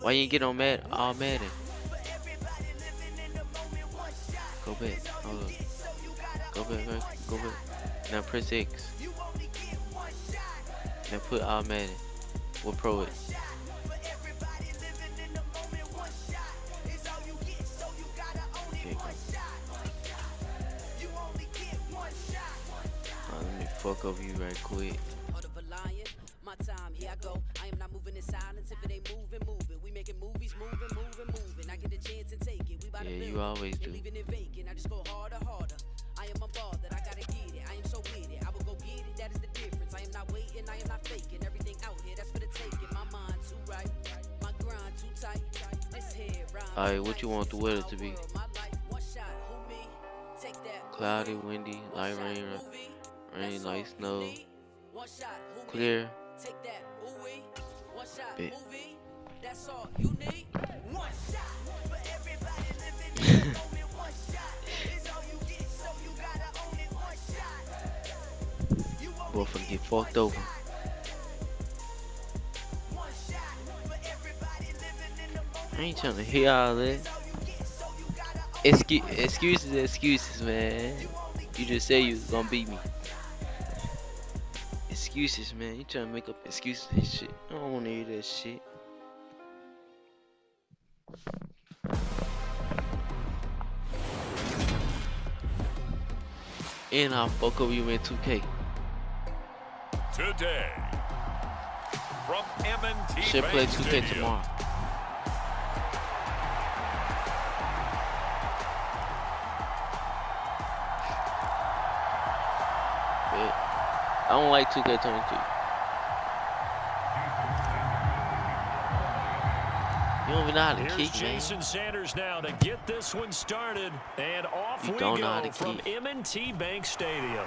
Why you ain't get on Madden? Oh, Madden. Go back. Hold up. Go back, go back. Now press X. Now put all Madden. What pro it? Okay, let me fuck over you right quick. My time, here I go. I am not moving in silence. If it ain't moving, moving. We making movies, moving. I get a chance to take it. We about to build you always do. Leaving it vacant. I just go harder. I am a ball that I gotta get it. I am so with it. I will go get it. That is the difference. I am not waiting. I am not faking. Everything out here, that's for the taking. My mind too right. My grind too tight. This head rhyme. Alright, what you want the weather to be? Cloudy, windy, light rain, light snow, clear. Take that, ooh-wee. One shot, Bet. movie. That's all you need. One shot for everybody living in the moment. One shot is all you get, so you gotta own it. One shot. Boy, finna get fucked over. One shot for everybody living in the moment. I ain't trying to hear all that. Excuses, man. You just say you was gonna beat me. Excuses, man. You trying to make up excuses and shit. I don't want to hear that shit. And I'll fuck over you in 2K. Today, from M&T Should play Bank 2K Stadium. tomorrow. Yeah. I don't like 2K22. You don't even know how to Here's kick, man. Jason Sanders now to get this one started, and off You we don't know how go to from kick. M&T Bank Stadium.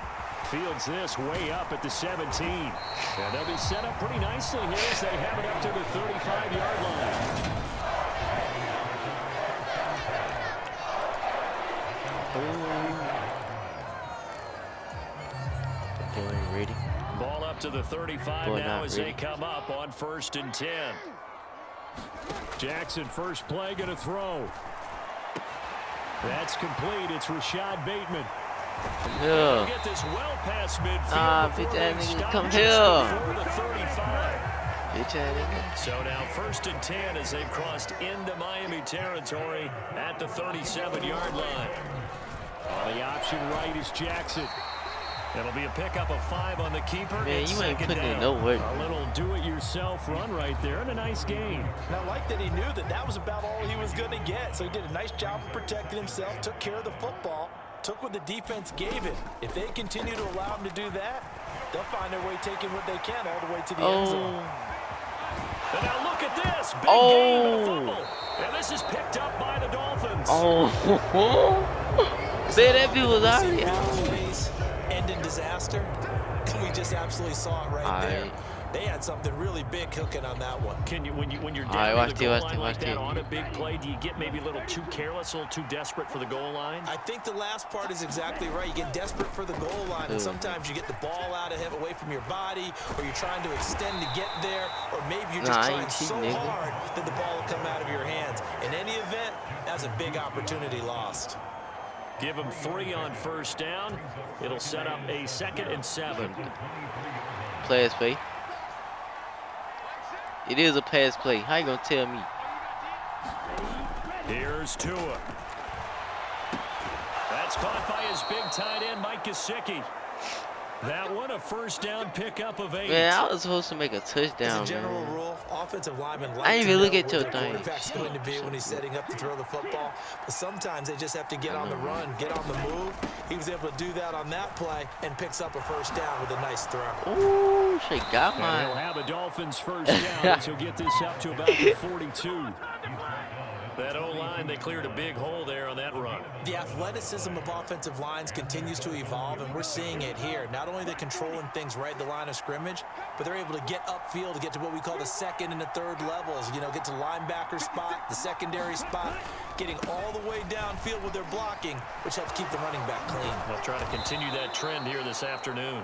Fields this way up at the 17. And they'll be set up pretty nicely here as they have it up to the 35-yard line. Okay, ready? Ball up to the 35 Boy, now not as ready. they come up on 1st and 10. Jackson first play going to throw. That's complete. It's Rashad Bateman. Come They'll here. get this well past midfield. Ah, before bitch ass they nigga, stop come just here. before the 35. Bitch ass nigga. So now 1st and 10 as they've crossed into Miami territory at the 37-yard line. On the option right is Jackson. It'll be a pickup of 5 on the keeper. Man, It's you ain't second putting it down. nowhere. A little do-it-yourself run right there and a nice gain. And I like that he knew that that was about all he was going to get. So he did a nice job of protecting himself, took care of the football, took what the defense gave him. If they continue to allow him to do that, they'll find their way taking what they can all the way to the end zone. And now look at this. Big Oh. gain and a fumble. And this is picked up by the Dolphins. Oh. Man, that dude was already out. Plays end in disaster. And we just absolutely saw it right there. Alright. They had something really big cooking on that one. Can you, when you're All down right, in watch the this, goal watch line this, like watch that this. on a big play, do you get maybe a little too careless, a little too desperate for the goal line? I think the last part is exactly right. You get desperate for the goal line, and sometimes you get the ball out of him away from your body, or you're trying to extend to get there, or maybe you're just Nah, I trying ain't so cheating, nigga. hard that the ball will come out of your hands. In any event, that's a big opportunity lost. Give him 3 on 1st down. It'll set up a 2nd and 7. Pass play. It is a pass play. How you gonna tell me? Here's Tua. That's caught by his big tight end, Mike Gesicki. That one a 1st down pickup of 8. Man, I was supposed to make a As touchdown, a general man. rule, offensive linemen I like ain't to even know look at where your their thing. quarterback's going to be when he's setting up to throw the football. But sometimes they just have to get on the run, get on the move. He was able to do that on that play and picks up a 1st down with a nice throw. Ooh, she got And he'll mine. have a Dolphins 1st down as he'll get this up to about the 42. That O-line, they cleared a big hole there on that run. The athleticism of offensive lines continues to evolve, and we're seeing it here. Not only are they controlling things right at the line of scrimmage, but they're able to get upfield to get to what we call the 2nd and the 3rd levels. You know, get to linebacker spot, the secondary spot, getting all the way downfield with their blocking, which helps keep the running back clean. They'll try to continue that trend here this afternoon.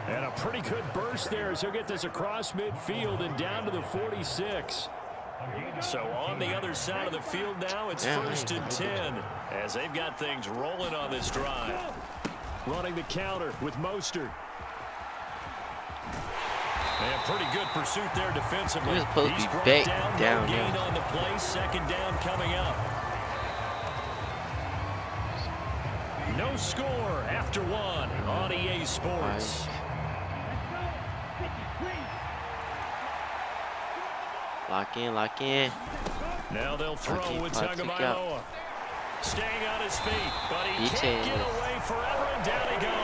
And a pretty good burst there as he'll get this across midfield and down to the 46. So on the other side of the field now, it's first and 10 as they've got things rolling on this drive. Running the counter with Mostert. And pretty good pursuit there defensively. He's supposed to be back down no gain on the play. Second down coming up. No score after one on EA Sports. Lock in, lock in. Now they'll throw with Tagovailoa. Staying on his feet, but he can't get away forever, and down he goes.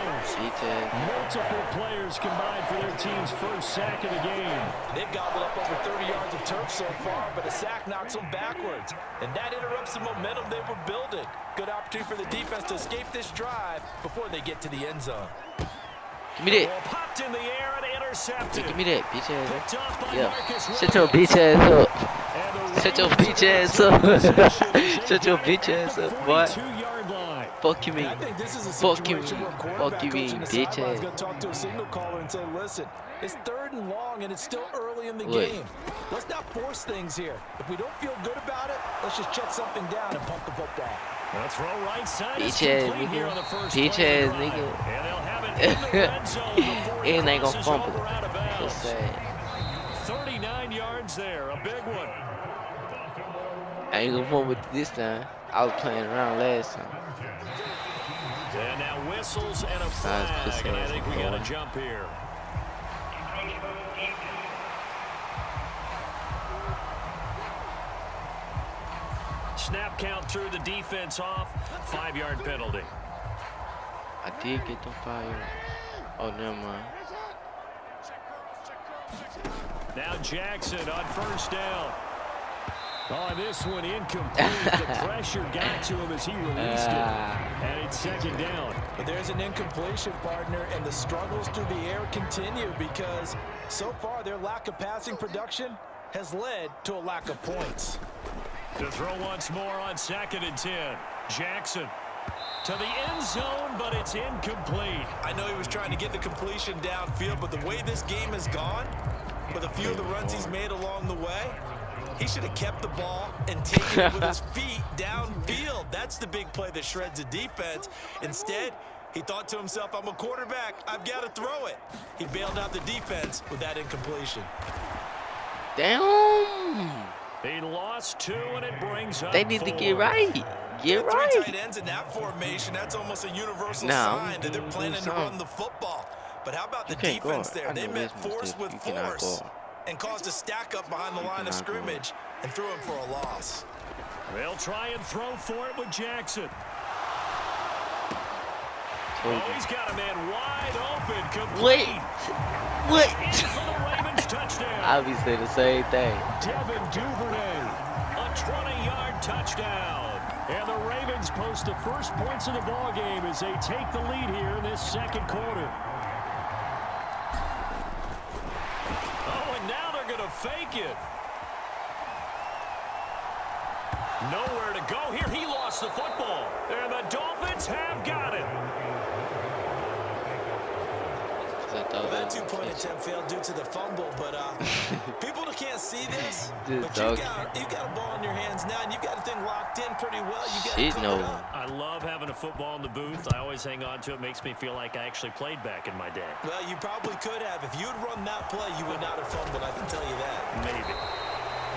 Multiple players combined for their team's first sack of the game. They've gobbled up over 30 yards of turf so far, but a sack knocks them backwards. And that interrupts the momentum they were building. Good opportunity for the defense to escape this drive before they get to the end zone. Give me that. Popped in the air and intercepted. Give me that, bitch ass. Picked off by Yeah. Marcus Shut your bitch ass up. Shut your bitch ass up. Shut your bitch ass up, boy. 42-yard line. Fuck you mean. I think this is a Fuck you situation mean. where quarterback Fuck you coach mean, in the bitch sideline is ass. going to talk to a signal caller and say, listen, it's 3rd and long and it's still early in the Look. game. Let's not force things here. If we don't feel good about it, let's just check something down and pump the football. The throw right side is Bitch ass complete here on the nigga. first Bitch play of ass the drive. nigga. And they'll have it in the red zone before he And they gonna crosses fumble. over out of So bounds. sad. 39 yards there, a big one. I ain't gonna fumble this time. I was playing around last time. And now whistles and a Size flag, pussy and I ass think we got a boy. jump here. Snap count through the defense off. 5-yard penalty. I did get them fire. Oh, never mind. Now Jackson on first down. Oh, this one incomplete. The pressure got to him as he released it. And it's second down. But there's an incompletion, partner, and the struggles through the air continue because so far their lack of passing production has led to a lack of points. To throw once more on 2nd and 10. Jackson to the end zone, but it's incomplete. I know he was trying to get the completion downfield, but the way this game has gone, with a few of the runs he's made along the way, he should have kept the ball and taken it with his feet downfield. That's the big play that shreds the defense. Instead, he thought to himself, I'm a quarterback. I've got to throw it. He bailed out the defense with that incompletion. Damn. He lost 2, and it brings up They need to 4. get right. Get Three right. tight ends in that formation, that's almost a universal Nah, sign that they're I'm planning to doing run something. the football. But how about the You can't defense guard. there? I They know met this force mistake. with You cannot force guard. and caused a stack up behind the line of cannot guard. scrimmage and threw him for a loss. They'll try and throw for it with Jackson. Told Oh, you. he's got a man wide open. Complete. Wait. What? In for the Ravens touchdown. I be saying the same thing. Devin Duvernay, a 20-yard touchdown. And the Ravens post the first points of the ball game as they take the lead here in this second quarter. Oh, and now they're going to fake it. Nowhere to go here. He lost the football. And the Dolphins have got it. Well, that two-point attempt failed due to the fumble, but people can't see this. But you got a ball in your hands now, and you've got the thing locked in pretty well. You got it covered up. I love having a football in the booth. I always hang on to it. Makes me feel like I actually played back in my day. Well, you probably could have. If you had run that play, you would not have fumbled. I can tell you that. Maybe.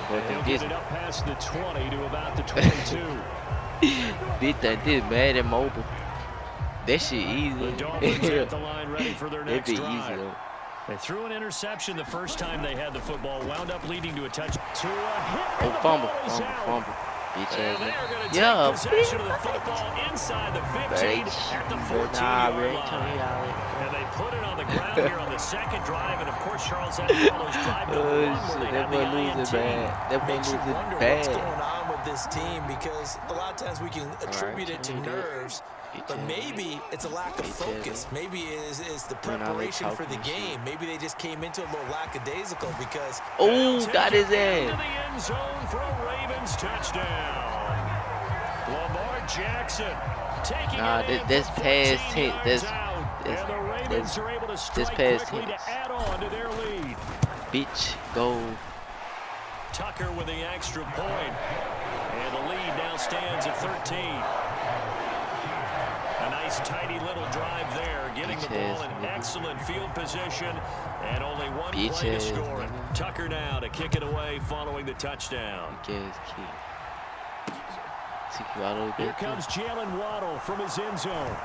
But He'll this get it up past the 20 to about the 22. beat that this Madden mobile. That shit easy. The Dolphins at the line ready for their It'd next be drive. easy though. They threw an interception the first time they had the football, wound up leading to a touch. To a hit, and Oh, the fumble, ball is out. fumble. Bitch And ass. they are going to Yeah, take possession of the football inside the 15 at the 14-yard line. And they put it on the ground here on the second drive. And, of course, Charles, that follows drive number Oh, 1 where they shit, have that the boy losing INT. bad. That boy Makes you losing wonder what's going bad. on with this team because a lot of times we can attribute it to change it. nerves, but maybe it's a lack of focus. Maybe it is the When I like preparation for the talking shit. game. Maybe they just came into a little lackadaisical because Oh, got his Into ass. the end zone for a Ravens touchdown. Lamar Jackson taking it in this for pass 14 hit, yards this out. And the Ravens are able to strike pass quickly hit. to add on to their lead. Bitch, go. Tucker with the extra point. And the lead now stands at 13. A nice tidy little drive there, getting the ball in excellent field position, and only one play to score it. Tucker now to kick it away following the touchdown. Here comes Jalen Waddle from his end zone.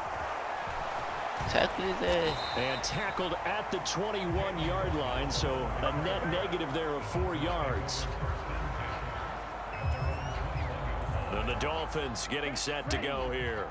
Tackle his ass. And tackled at the 21-yard line, so a net negative there of 4 yards. And the Dolphins getting set to go here.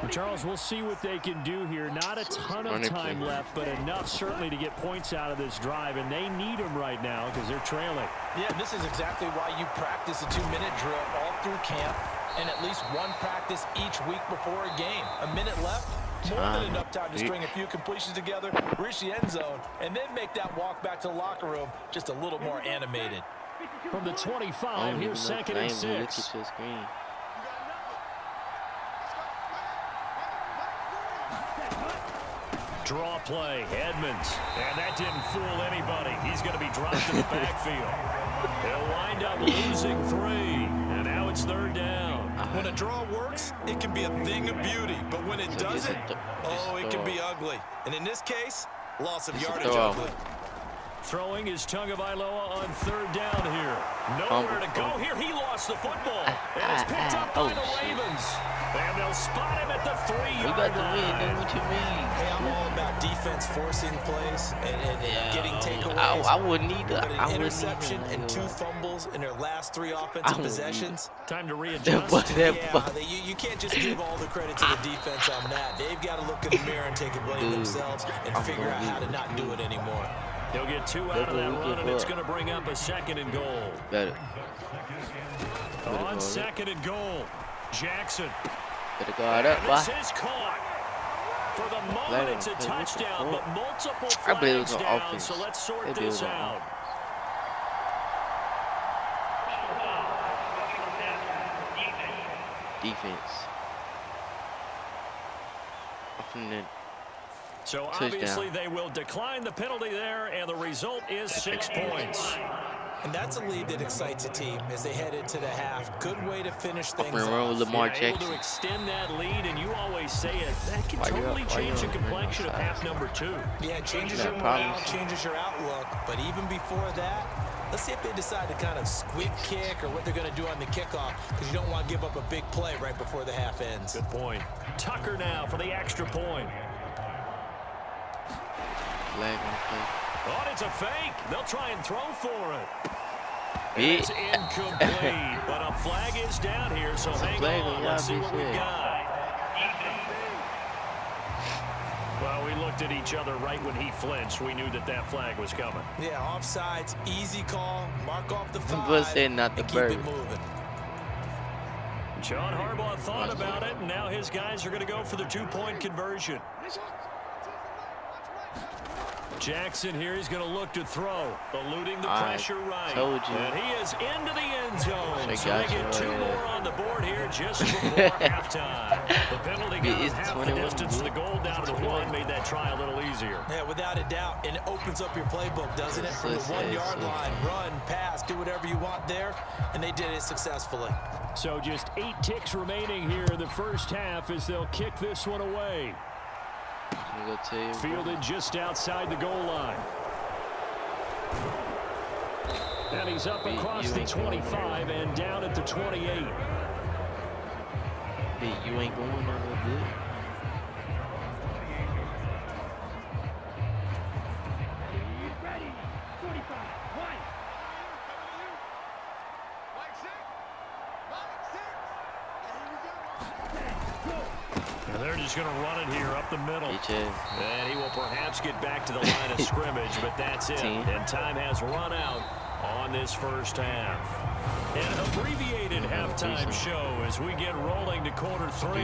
Charles, we'll see what they can do here. Not a ton of time left, but enough certainly to get points out of this drive, and they need them right now because they're trailing. Yeah, this is exactly why you practice a 2-minute drill all through camp and at least one practice each week before a game. A minute left, more than enough time to string a few completions together, reach the end zone, and then make that walk back to the locker room just a little more animated. From the 25, here's 2nd and 6. Draw play, Edmonds. And that didn't fool anybody. He's going to be dropped in the backfield. They'll wind up losing 3. And now it's 3rd down. When a draw works, it can be a thing of beauty. But when it doesn't, oh, it can be ugly. And in this case, loss of yardage ugly. Throwing is Tagovailoa on 3rd down here. Nowhere to go here. He lost the football. And it's picked up by the Ravens. And they'll spot him at the 3-yard line. What you mean? Hey, I'm all about defense forcing plays and getting takeaways. I wouldn't either. But an interception and 2 fumbles in their last 3 offensive possessions. Time to readjust. You can't just give all the credit to the defense on that. They've got to look in the mirror and take a blame themselves and figure out how to not do it anymore. He'll get 2 out of that run, and it's going to bring up a 2nd and goal. On 2nd and goal, Jackson. Better guard up, this is caught. For the moment, it's a touchdown, but multiple flags down, so let's sort this out. Defense. So obviously they will decline the penalty there, and the result is 6 points. And that's a lead that excites a team as they head into the half. Good way to finish things off. Able to extend that lead, and you always say it. That can totally change the complexion of half number 2. Yeah, it changes your morale, changes your outlook. But even before that, let's see if they decide to kind of squib kick or what they're going to do on the kickoff, because you don't want to give up a big play right before the half ends. Good point. Tucker now for the extra point. Oh, it's a fake. They'll try and throw for it. It's incomplete, but a flag is down here, so hang on. Let's see what we've got. Well, we looked at each other right when he flinched. We knew that that flag was coming. Yeah, offsides, easy call. Mark off the 5 not the and keep it moving. John Harbaugh thought about it, and now his guys are going to go for the 2-point conversion. Jackson here, he's going to look to throw, eluding the pressure right. And he is into the end zone. So they get 2 more on the board here just before halftime. The penalty got half the distance to the goal down to the 1, made that try a little easier. Yeah, without a doubt, and it opens up your playbook, doesn't it? From the 1-yard line, run, pass, do whatever you want there, and they did it successfully. So just 8 ticks remaining here in the first half as they'll kick this one away. Fielded just outside the goal line. And he's up across the 25 and down at the 28. You ain't going nowhere good. They're just going to run it here up the middle. And he will perhaps get back to the line of scrimmage, but that's it. And time has run out on this first half. An abbreviated halftime show as we get rolling to quarter 3.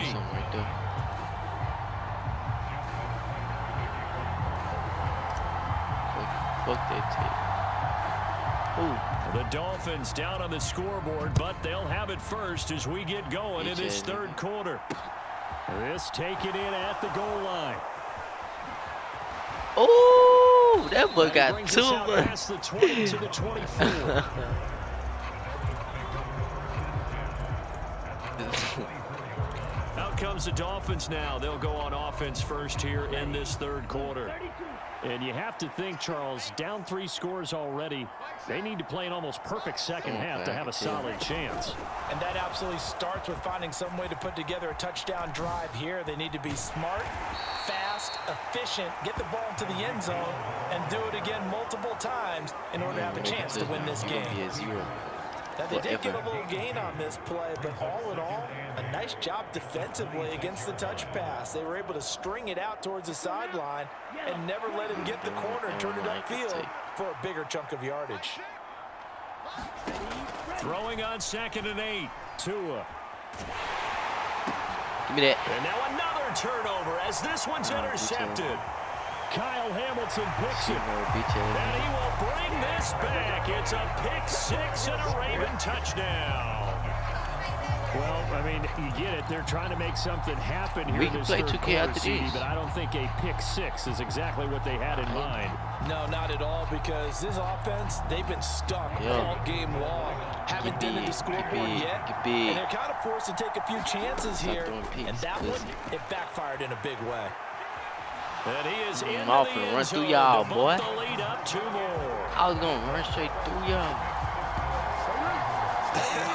The Dolphins down on the scoreboard, but they'll have it first as we get going in this 3rd quarter. This taken in at the goal line. Oh, that boy got 2 past the 20 to the 24. comes the Dolphins now. They'll go on offense first here in this third quarter. And you have to think, Charles, down 3 scores already. They need to play an almost perfect second half to have a solid chance. And that absolutely starts with finding some way to put together a touchdown drive here. They need to be smart, fast, efficient, get the ball into the end zone, and do it again multiple times in order to have a chance to win this game. Now, they did get a little gain on this play, but all in all, a nice job defensively against the touch pass. They were able to string it out towards the sideline and never let him get the corner and turn it upfield for a bigger chunk of yardage. Throwing on 2nd and 8. Tua. Give me that. And now another turnover as this one's intercepted. Kyle Hamilton picks it. And he will bring this back. It's a pick 6 and a Raven touchdown. Well, I mean, you get it. They're trying to make something happen here We in can this play third 2K quarter, after CD, this. but I don't think a pick 6 is exactly what they had in mind. No, not at all, because this offense, they've been stuck all game long. Haven't dented the scoreboard yet, and they're kind of forced to take a few chances here, and that one, it backfired in a big way. And he is in the run end through zone y'all, to boy. bump the lead up 2 more. I was going to run straight through y'all.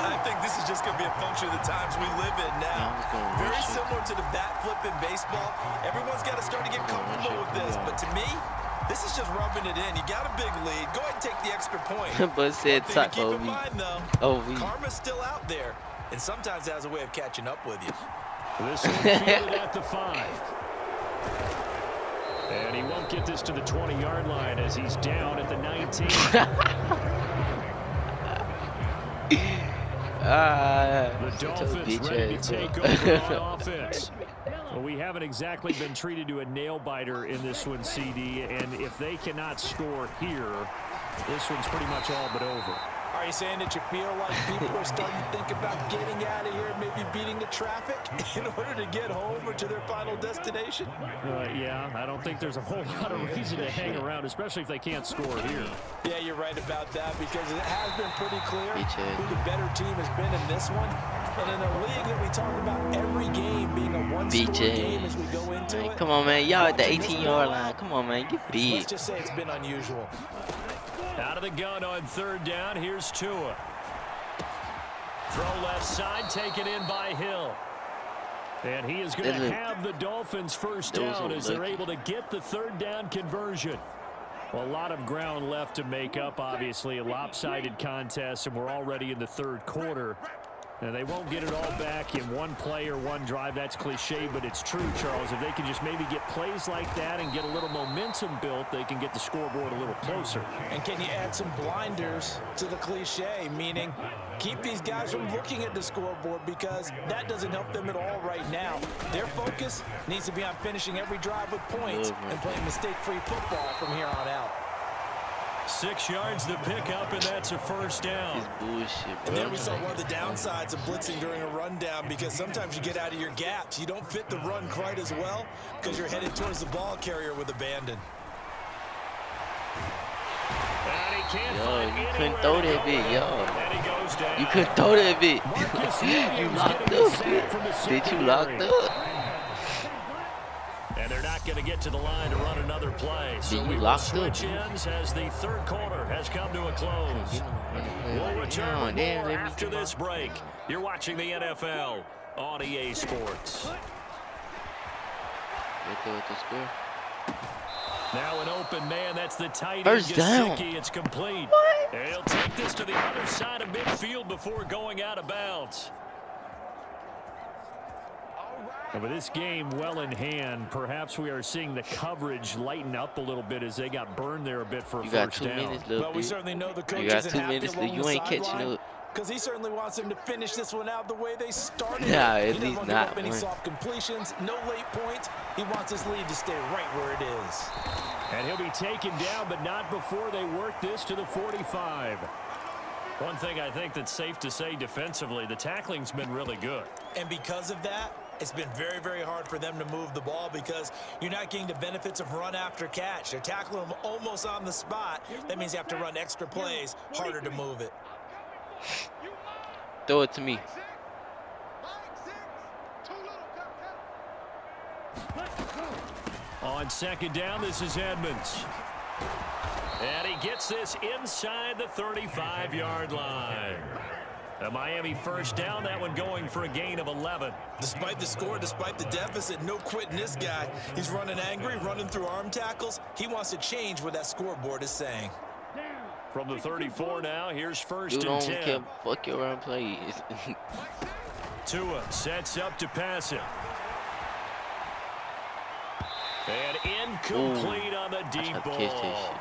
I think this is just going to be a function of the times we live in now. Very similar to the bat flip in baseball. Everyone's got to start to get comfortable with this. But to me, this is just rubbing it in. You got a big lead. Go ahead and take the extra point. But it said One thing to keep in OV. mind, though, OV. karma's still out there. And sometimes it has a way of catching up with you. This one fielded at the 5. And he won't get this to the 20-yard line as he's down at the 19. The Dolphins ready to take over on offense. Well, we haven't exactly been treated to a nail-biter in this one, CD, and if they cannot score here, this one's pretty much all but over. Are you saying that you feel like people are starting to think about getting out of here, maybe beating the traffic in order to get home or to their final destination? Yeah, I don't think there's a whole lot of reason to hang around, especially if they can't score here. Yeah, you're right about that, because it has been pretty clear who the better team has been in this one. And in a league that we talk about every game being a one-score game as we go into it. Come on, man. Y'all at the 18-yard line. Come on, man. Get beat. Let's just say it's been unusual. Out of the gun on 3rd down. Here's Tua. Throw left side, taken in by Hill. And he is going to have the Dolphins first down as they're able to get the 3rd down conversion. Well, a lot of ground left to make up, obviously. A lopsided contest, and we're already in the 3rd quarter. Now, they won't get it all back in one play or one drive. That's cliche, but it's true, Charles. If they can just maybe get plays like that and get a little momentum built, they can get the scoreboard a little closer. And can you add some blinders to the cliche, meaning keep these guys from looking at the scoreboard, because that doesn't help them at all right now. Their focus needs to be on finishing every drive with points and playing mistake-free football from here on out. 6 yards the pickup, and that's a first down. Bullshit, bro. And there we saw one of the downsides of blitzing during a rundown, because sometimes you get out of your gaps. You don't fit the run quite as well because you're headed towards the ball carrier with abandon. And he can't Yo, you couldn't throw that bit, yo. And he goes down. You couldn't throw that bit. You locked up, bit. Did you locked up? And they're not going to get to the line to run another play. So we will switch ends as the 3rd quarter has come to a close. We'll return with more after this break. You're watching the NFL on EA Sports. Now an open man. That's the tight end, Gesicki. It's complete. What? And he'll take this to the other side of midfield before going out of bounds. And with this game well in hand, perhaps we are seeing the coverage lighten up a little bit as they got burned there a bit for a first down. Minutes, well, we certainly know the coach you got isn't 2 happy minutes. along You the ain't catching sideline, up. because he certainly wants them to finish this one out the way they started. Yeah, he at doesn't least want to give not. up any soft completions, no late points. He wants his lead to stay right where it is. And he'll be taken down, but not before they work this to the 45. One thing I think that's safe to say defensively, the tackling's been really good. And because of that, it's been very, very hard for them to move the ball, because you're not getting the benefits of run after catch. They're tackling them almost on the spot. That means you have to run extra plays, harder to move it. Throw it to me. On second down, this is Edmonds. And he gets this inside the 35-yard line. A Miami first down, that one going for a gain of 11. Despite the score, despite the deficit, no quitting this guy. He's running angry, running through arm tackles. He wants to change what that scoreboard is saying. From the 34 now, here's first You and don't 10. care fuck your run plays. Tua sets up to pass it. And incomplete on the deep ball.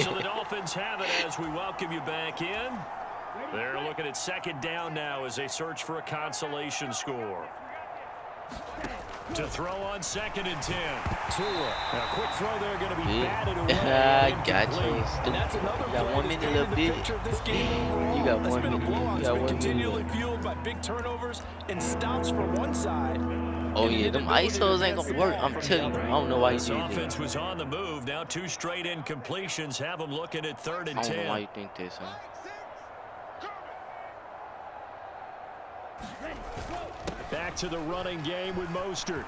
So the Dolphins have it as we welcome you back in. They're looking at second down now as they search for a consolation score. To throw on second and 10. Tua. A quick throw there going to be batted away. I got you. And that's another You got 1 minute, little bit. You got 1 minute. You got 1 continually minute. fueled by big turnovers and stops from one side. Oh yeah, them ISOs ain't gonna work. I'm telling you. I don't know why you This did offense that. was on the move. Now 2 straight incompletions have them looking at third and I don't 10. know why you think this, huh? Back to the running game with Mostert.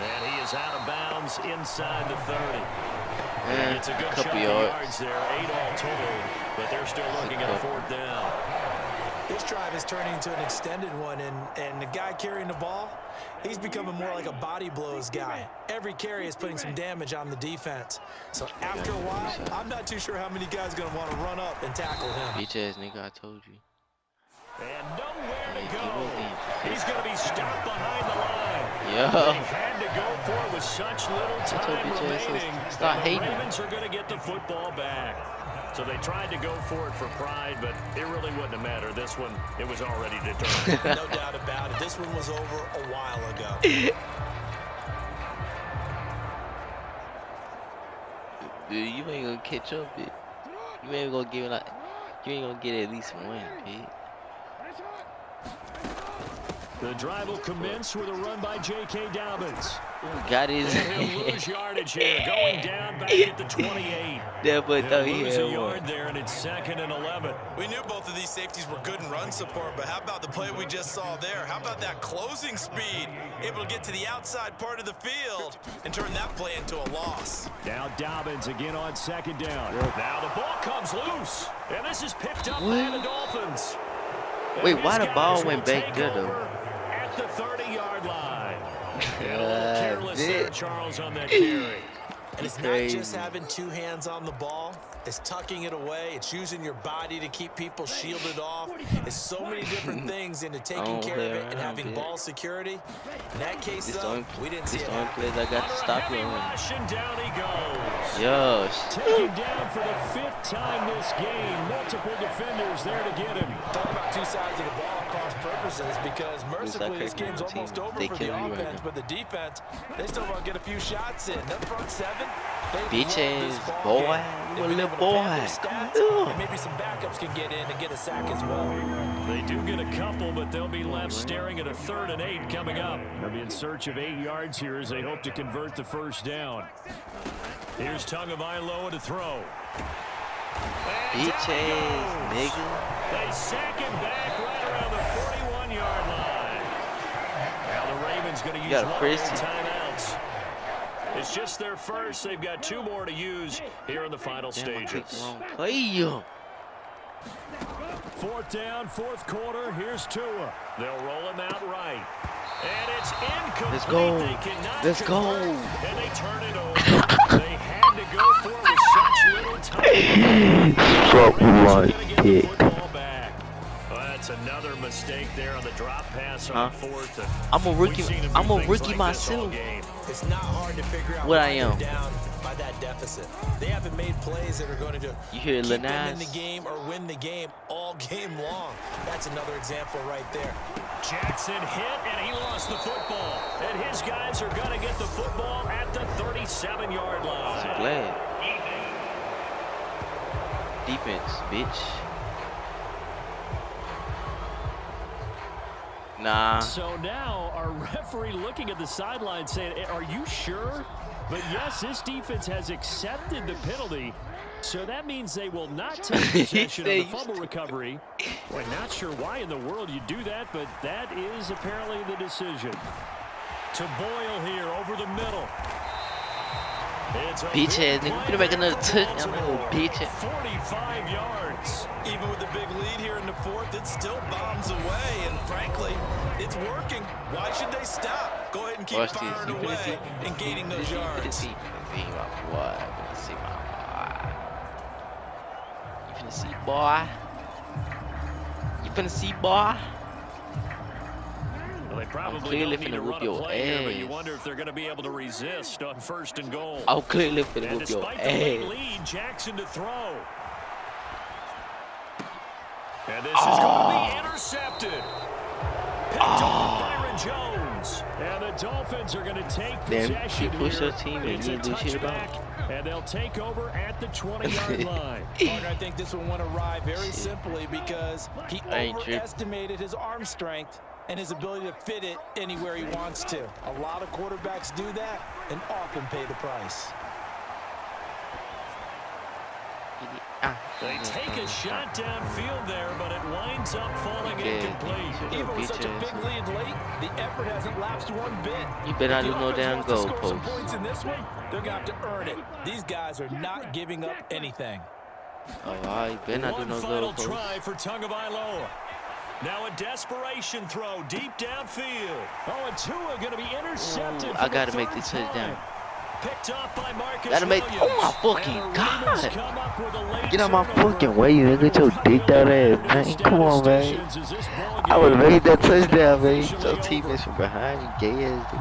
And he is out of bounds inside the 30. It's a good couple chunk of yards. yards there, 8 all total, but they're still looking at a fourth down. This drive is turning into an extended one, and the guy carrying the ball, he's becoming more like a body blows guy. Every carry is putting some damage on the defense. So after a while, I'm not too sure how many guys are going to want to run up and tackle him. Bitch ass nigga, I told you. And nowhere to He go. will be. He's going to be stopped behind the line. Yo. They had to go for it with such little told time bitch ass remaining. stop And the hating. Ravens are going to get the football back. So they tried to go for it for pride, but it really wouldn't have mattered. This one, it was already determined. No doubt about it. This one was over a while ago. Dude, you ain't gonna catch up, bitch. You ain't gonna give it like. You ain't gonna get at least one, bitch. The drive will commence with a run by J.K. Dobbins. Got his. And he'll lose yardage here, going down back at the 28. That boy thought He'll he lose had a one. yard there, and it's 2nd and 11. We knew both of these safeties were good in run support, but how about the play we just saw there? How about that closing speed? Able to get to the outside part of the field and turn that play into a loss. Now Dobbins again on second down. Now the ball comes loose, and this is picked up by the Dolphins. And Wait, why his the ball guys went will back take there, though? over at the 30-yard line. And a little careless there, Charles, on that carry. And it's not Crazy. just having 2 hands on the ball. It's tucking it away. It's using your body to keep people shielded off. It's so many different things into taking care of it and having ball security. In that case, though, we didn't see This it the only happen. place I got to stop you Heavy on. rush, and down he goes. Yo, Taken down for the 5th time this game. Multiple defenders there to get him. Talk about 2 sides of the ball cross purposes, because mercifully this game's almost over for the offense, but the defense, they still want to get a few shots in. That front 7, bitch ass boy, you a little boy. and maybe some backups can get in and get a sack as well. They do get a couple, but they'll be left staring at a 3rd and 8 coming up. They'll be in search of 8 yards here as they hope to convert the first down. Here's Tagovailoa to throw. And Bitch down he ass goes. nigga. They sack him back right around the 41-yard line. Now the Ravens going to use gotta one of press their it. timeouts. It's just their first. They've got 2 more to use here in the final Damn, I picked the stages. wrong play. 4th down, 4th quarter. Here's Tua. They'll roll him out right. And it's incomplete. Let's go. They cannot Let's go. convert, and they turn it over. They had to go for it with such little time. Something like Ravens are gonna get the it. football back. Well, that's another mistake there on the drop pass on the 4th. And I'm a rookie. we've seen him do I'm a things rookie like this all myself. game. It's not hard to figure out What why I am. they're down by that deficit. They haven't made plays that are going to You hear keep them in Linaz? the game or win the game all game long. That's another example right there. Jackson hit, and he lost the football. And his guys are going to get the football at the 37-yard line. I'm glad. Defense, bitch. Nah. So now our referee looking at the sideline saying, are you sure? But yes, this defense has accepted the penalty. So that means they will not take possession of the fumble recovery. Well, not sure why in the world you do that, but that is apparently the decision. To Boyle here over the middle. Bitch ass nigga, finna make another touchdown, little bitch. 45 yards. Even with the big lead here in the fourth, it still bombs away, and frankly, it's working. Why should they stop? Go ahead and keep firing away and gaining those yards. You finna see, boy. You finna see, boy. Well, they probably don't need to run a play here, but you wonder if they're going to be able to resist on 1st and goal. I'm clearly finna and whoop your despite the late lead, Jackson to throw. And this is going to be intercepted. Picked off Byron Jones. And the Dolphins are going to take possession you push here. your team and It's you a do shit about touchback, and they'll take over at the 20-yard line. Partner, I think this one went awry very simply because he overestimated his arm strength and his ability to fit it anywhere he wants to. A lot of quarterbacks do that and often pay the price. They take a shot downfield there, but it winds up falling incomplete. Even with such a big lead late, the effort hasn't lapsed one bit. You better not do no damn goal post. Points in this one, they're going to have to earn it. These guys are not giving up anything. Oh, you better not do no goal post. One final try for Tagovailoa. Now a desperation throw deep downfield. Oh, and Tua going to be intercepted. I got to make this touchdown. Picked up by Marcus Gotta make. Williams. Oh my fucking god! Get out my fucking way, nigga. Get your dick out ass, man. Come on, man. I would have made that touchdown, man. Your teammates from behind you, gay ass dude.